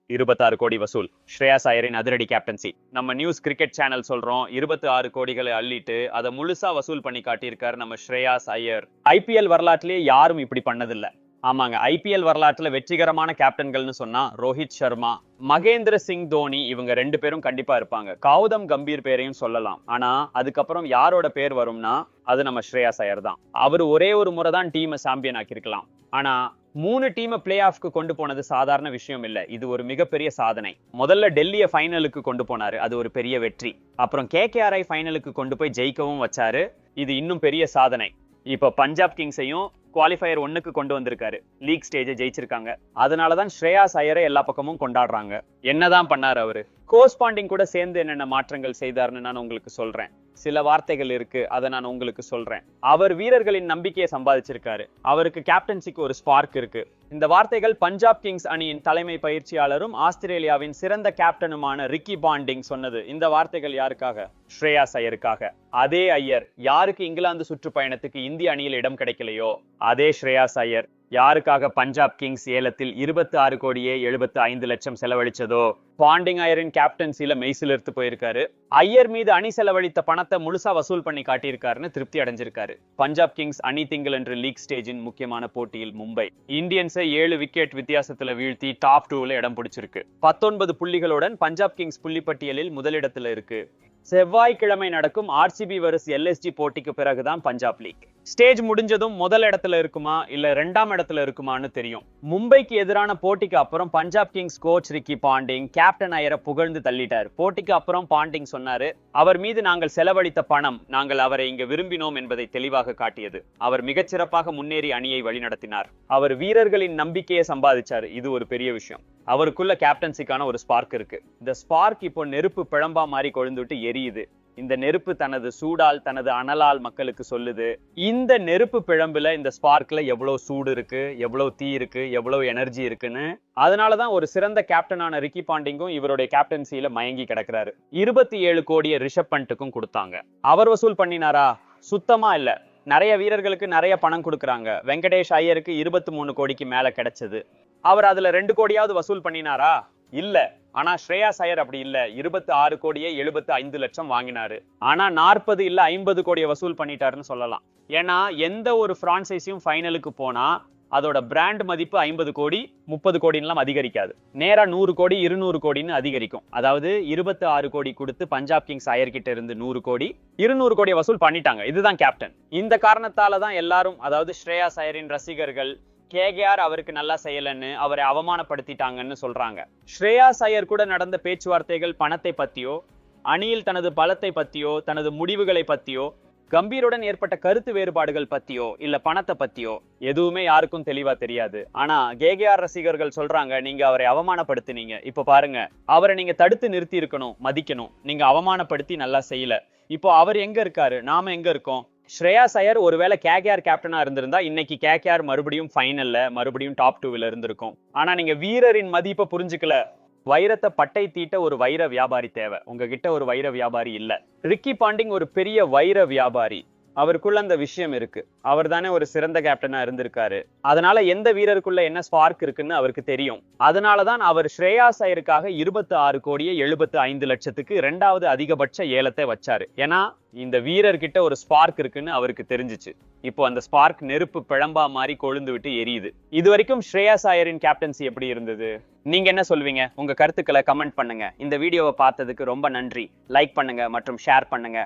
26 கோடி வசூல். ஸ்ரேயாஸ் ஐயரின் அதிரடி கேப்டன்சி. நம்ம நியூஸ் கிரிக்கெட் சேனல் சொல்றோம் 26 கோடிகளை அள்ளிட்டு அதை முழுசா வசூல் பண்ணி காட்டியிருக்காரு நம்ம ஸ்ரேயாஸ் ஐயர். ஐபிஎல் வரலாற்றிலேயே யாரும் இப்படி பண்ணதில்லை. ஆமாங்க, ஐபிஎல் வரலாற்றுல வெற்றிகரமான கேப்டன்கள்னு சொன்னா ரோஹித் சர்மா, மகேந்திர சிங் தோனி இவங்க 2 பேரும் கண்டிப்பா இருப்பாங்க. கௌதம் கம்பீர் பேரையும் சொல்லலாம். ஆனா அதுக்கப்புறம் யாரோட பேர் வரும்னா அது நம்ம ஸ்ரேயாஸ் ஐயர் தான். அவர் ஒரே ஒரு முறை தான் டீமை சாம்பியன் ஆக்கியிருக்கலாம். ஆனா 3 டீமை பிளே ஆஃப்க்கு கொண்டு போனது சாதாரண விஷயம் இல்ல. இது ஒரு மிகப்பெரிய சாதனை. முதல்ல டெல்லியை ஃபைனலுக்கு கொண்டு போனாரு, அது ஒரு பெரிய வெற்றி. அப்புறம் கேகேஆரை ஃபைனலுக்கு கொண்டு போய் ஜெயிக்கவும் வச்சாரு, இது இன்னும் பெரிய சாதனை. இப்ப பஞ்சாப் கிங்ஸையும் குவாலிஃபயர் 1க்கு கொண்டு வந்திருக்காரு, லீக் ஸ்டேஜை ஜெயிச்சிருக்காங்க. அதனாலதான் ஸ்ரேயாஸ் ஐயரை எல்லா பக்கமும் கொண்டாடுறாங்க. என்னதான் பண்ணாரு அவரு? கோஸ்பாண்டிங் கூட சேர்ந்து என்னென்ன மாற்றங்கள் செய்தாருன்னு நான் உங்களுக்கு சொல்றேன். சில வார்த்தைகள் இருக்கு, அதை நான் உங்களுக்கு சொல்றேன். அவர் வீரர்களின் நம்பிக்கையை சம்பாதிச்சிருக்காரு. அவருக்கு கேப்டன்சிக்கு ஒரு ஸ்பார்க் இருக்கு. இந்த வார்த்தைகள் பஞ்சாப் கிங்ஸ் அணியின் தலைமை பயிற்சியாளரும் ஆஸ்திரேலியாவின் சிறந்த கேப்டனுமான ரிக்கி பாண்டிங் சொன்னது. இந்த வார்த்தைகள் யாருக்காக? ஸ்ரேயாஸ் ஐயருக்காக. அதே ஐயர் யாருக்கு இங்கிலாந்து சுற்றுப்பயணத்துக்கு இந்திய அணியில் இடம் கிடைக்கலையோ அதே ஸ்ரேயாஸ் ஐயர் யாருக்காக பஞ்சாப் கிங்ஸ் ஏலத்தில் 26 கோடியே 75 லட்சம் செலவழிச்சதோ பாண்டிங் ஐயரின் கேப்டன்சில மெய்சிலிர்த்து போயிருக்காரு. ஐயர் மீது அணி செலவழித்த பணத்தை முழுசா வசூல் பண்ணி காட்டியிருக்காருன்னு திருப்தி அடைஞ்சிருக்காரு. பஞ்சாப் கிங்ஸ் அணி திங்களன்று லீக் ஸ்டேஜின் முக்கியமான போட்டியில் மும்பை இந்தியன்ஸை 7 விக்கெட் வித்தியாசத்துல வீழ்த்தி டாப் 2ல இடம் பிடிச்சிருக்கு. 19 புள்ளிகளுடன் பஞ்சாப் கிங்ஸ் புள்ளிப்பட்டியலில் முதலிடத்துல இருக்கு. செவ்வாய்க்கிழமை நடக்கும் ஆர்சிபி வர்சஸ் எல்எஸ்ஜி போட்டிக்கு பிறகுதான் பஞ்சாப் லீக் ஸ்டேஜ் முடிஞ்சதும் முதல் இடத்துல இருக்குமா இல்ல 2ஆம் இடத்துல இருக்குமான்னு தெரியும். மும்பைக்கு எதிரான போட்டிக்கு அப்புறம் Punjab kings coach Ricky Ponting captain ஐயரை புகழ்ந்து தள்ளிட்டார். போட்டிக்கு அப்புறம் பாண்டிங் சொன்னாரு, அவர் மீது நாங்கள் செலவழித்த பணம் நாங்கள் அவரை இங்க விரும்பினோம் என்பதை தெளிவாக காட்டியது. அவர் மிகச்சிறப்பாக முன்னேறி அணியை வழிநடத்தினார். அவர் வீரர்களின் நம்பிக்கையை சம்பாதிச்சாரு, இது ஒரு பெரிய விஷயம். அவருக்குள்ள கேப்டன்சிக்கான ஒரு ஸ்பார்க் இருக்கு. இந்த ஸ்பார்க் இப்போ நெருப்பு பிழம்பா மாறி கொழுந்துட்டு எரியுது. இந்த நெருப்பு தனது சூடால் தனது அனலால் மக்களுக்கு சொல்லுது, இந்த நெருப்பு பிழம்புல இந்த ஸ்பார்க்ல எவ்வளவு சூடு இருக்கு, எவ்வளவு தீ இருக்கு, எவ்வளவு எனர்ஜி இருக்குன்னு. அதனாலதான் ஒரு சிறந்த கேப்டனான ரிக்கி பாண்டிங்கும் இவருடைய கேப்டன்சியில மயங்கி கிடக்குறாரு. 27 கோடியை ரிஷப் பண்ட்டுக்கும் கொடுத்தாங்க. அவர் வசூல் பண்ணினாரா? சுத்தமா இல்ல. நிறைய வீரர்களுக்கு நிறைய பணம் கொடுக்குறாங்க. வெங்கடேஷ் ஐயருக்கு 23 கோடிக்கு மேல கிடைச்சது. அவர் அதுல 2 கோடியாவது வசூல் பண்ணினாரா? இல்ல. ஆனா ஸ்ரேயாஸ் ஐயர் அப்படி இல்ல, 26 கோடியே 75 லட்சம் வாங்கினாரு. ஆனா 40 இல்ல 50 கோடியை வசூல் பண்ணிட்டாருன்னு சொல்லலாம். ஏன்னா எந்த ஒரு பிரான்சைஸையும் ஃபைனலுக்கு போனா அதோட பிராண்ட் மதிப்பு 50 கோடி 30 கோடின்லாம் அதிகரிக்காது. நேரா 100 கோடி 200 கோடின்னு அதிகரிக்கும். அதாவது 26 கோடி கொடுத்து பஞ்சாப் கிங்ஸ் ஐயர்கிட்ட இருந்து 100 கோடி 200 கோடியை வசூல் பண்ணிட்டாங்க. இதுதான் கேப்டன். இந்த காரணத்தால தான் எல்லாரும், அதாவது ஸ்ரேயாஸ் ஐயரின் ரசிகர்கள், கேகேஆர் அவருக்கு நல்லா செய்யலன்னு அவரை அவமானப்படுத்திட்டாங்கன்னு சொல்றாங்க. ஸ்ரேயாஸ் ஐயர் கூட நடந்த பேச்சுவார்த்தைகள் பணத்தை பத்தியோ, அணியில் தனது பலத்தை பத்தியோ, தனது முடிவுகளை பத்தியோ, கம்பீருடன் ஏற்பட்ட கருத்து வேறுபாடுகள் பத்தியோ இல்ல பணத்தை பத்தியோ எதுவுமே யாருக்கும் தெளிவா தெரியாது. ஆனா கேகேஆர் ரசிகர்கள் சொல்றாங்க, நீங்க அவரை அவமானப்படுத்தினீங்க. இப்ப பாருங்க, அவரை நீங்க தடுத்து நிறுத்தி இருக்கணும், மதிக்கணும். நீங்க அவமானப்படுத்தி நல்லா செய்யல. இப்போ அவர் எங்க இருக்காரு, நாம எங்க இருக்கோம்? ஸ்ரேயாஸ் ஐயர் ஒருவேளை கேகேஆர் கேப்டனா இருந்திருந்தா இன்னைக்கு கேகேஆர் மறுபடியும் ஃபைனல்ல, மறுபடியும் டாப் 2ல இருந்திருக்கும். ஆனா நீங்க வீரரின் மதிப்பை புரிஞ்சுக்கல. வைரத்தை பட்டை தீட்ட ஒரு வைர வியாபாரி தேவை, உங்ககிட்ட ஒரு வைர வியாபாரி இல்ல. ரிக்கி பாண்டிங் ஒரு பெரிய வைர வியாபாரி. அவருக்குள்ள அந்த விஷயம் இருக்கு. அவர் தானே ஒரு சிறந்த கேப்டனா இருந்திருக்காரு. அதனால எந்த வீரருக்குள்ள என்ன ஸ்பார்க் இருக்குன்னு அவருக்கு தெரியும். அதனாலதான் அவர் ஸ்ரேயாஸ் ஐயருக்காக 26 கோடியே 75 லட்சத்துக்கு 2வது அதிகபட்ச ஏலத்தை வச்சாரு. ஏன்னா இந்த வீரர்கிட்ட ஒரு ஸ்பார்க் இருக்குன்னு அவருக்கு தெரிஞ்சிச்சு. இப்போ அந்த ஸ்பார்க் நெருப்பு பிழம்பா மாறி கொழுந்து விட்டு எரியுது. இது வரைக்கும் ஸ்ரேயாஸ் ஐயரின் கேப்டன்சி எப்படி இருந்தது? நீங்க என்ன சொல்வீங்க? உங்க கருத்துக்களை கமெண்ட் பண்ணுங்க. இந்த வீடியோவை பார்த்ததுக்கு ரொம்ப நன்றி. லைக் பண்ணுங்க மற்றும் ஷேர் பண்ணுங்க.